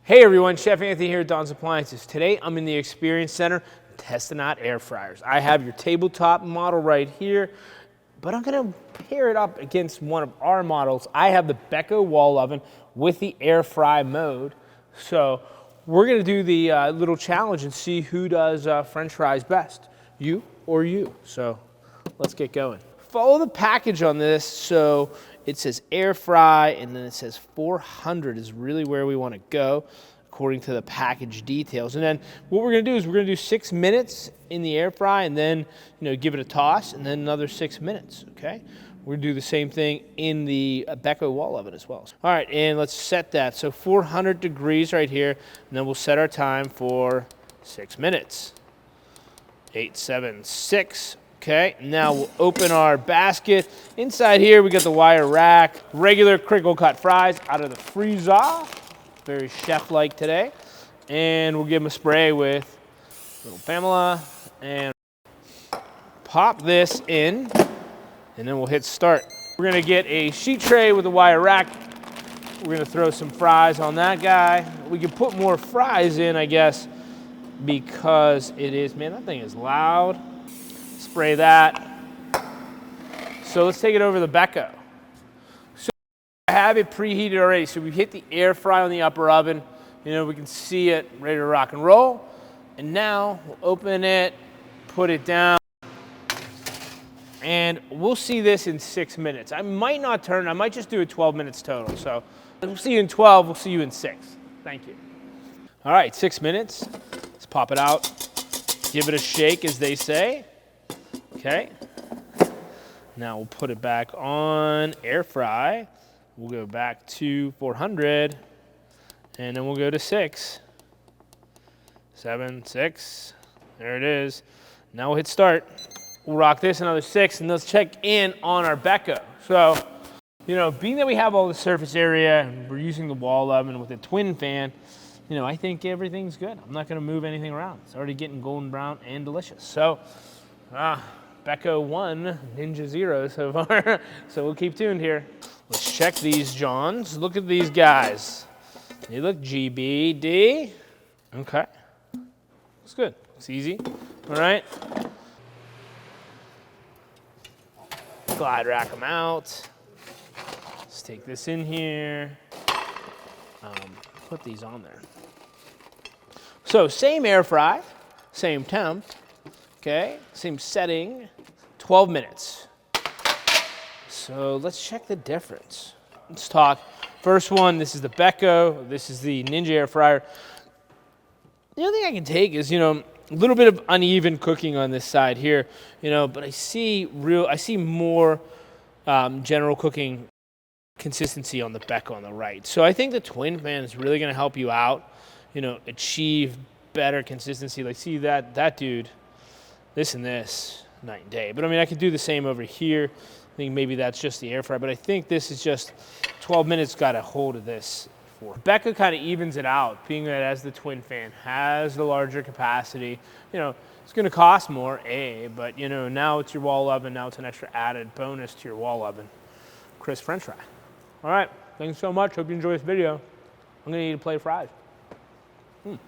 Hey everyone, Chef Anthony here at Don's Appliances. Today I'm in the Experience Center testing out air fryers. I have your tabletop model right here, but I'm gonna pair it up against one of our models. I have the Beko wall oven with the air fry mode. So we're gonna do the little challenge and see who does French fries best, you or you. So let's get going. Follow the package on this. So it says air fry, and then it says 400 is really where we want to go, according to the package details. And then what we're going to do is we're going to do 6 minutes in the air fry, and then give it a toss, and then another 6 minutes. Okay, we're going to do the same thing in the Beko wall oven as well. All right, and let's set that. So 400 degrees right here, and then we'll set our time for 6 minutes. 8, 7, 6. Okay, now we'll open our basket. Inside here, we got the wire rack, regular crinkle cut fries out of the freezer. Very chef-like today. And we'll give them a spray with little Pamela and pop this in, and then we'll hit start. We're gonna get a sheet tray with a wire rack. We're gonna throw some fries on that guy. We can put more fries in, I guess, because it is, man, that thing is loud. Spray that. So let's take it over the Beko. So I have it preheated already. So we hit the air fry on the upper oven. We can see it ready to rock and roll. And now we'll open it, put it down, and we'll see this in 6 minutes. I might not turn, I might just do it 12 minutes total. So we'll see you in 12, we'll see you in 6. Thank you. All right, 6 minutes. Let's pop it out. Give it a shake, as they say. Okay, now we'll put it back on air fry. We'll go back to 400, and then we'll go to 6, 7, 6. There it is. Now we'll hit start. We'll rock this another 6, and let's check in on our Beko. So, being that we have all the surface area, and we're using the wall oven with a twin fan, I think everything's good. I'm not gonna move anything around. It's already getting golden brown and delicious. So, Beko 1, Ninja 0 so far, so we'll keep tuned here. Let's check these Johns. Look at these guys. They look GBD. Okay, it's good, it's easy. All right, glide rack them out. Let's take this in here. Put these on there. So same air fry, same temp. Okay, same setting, 12 minutes. So let's check the difference. Let's talk. First one, this is the Beko, this is the Ninja air fryer. The only thing I can take is, a little bit of uneven cooking on this side here, but I see more general cooking consistency on the Beko on the right. So I think the twin fan is really gonna help you out, achieve better consistency. Like, see that dude, this and this, night and day. But I mean, I could do the same over here. I think maybe that's just the air fryer, but I think this is just 12 minutes got a hold of this. Beko kind of evens it out, being that as the twin fan has the larger capacity, it's gonna cost more, but now it's your wall oven, now it's an extra added bonus to your wall oven. Crisp French fry. All right, thanks so much, hope you enjoy this video. I'm gonna need to play fries.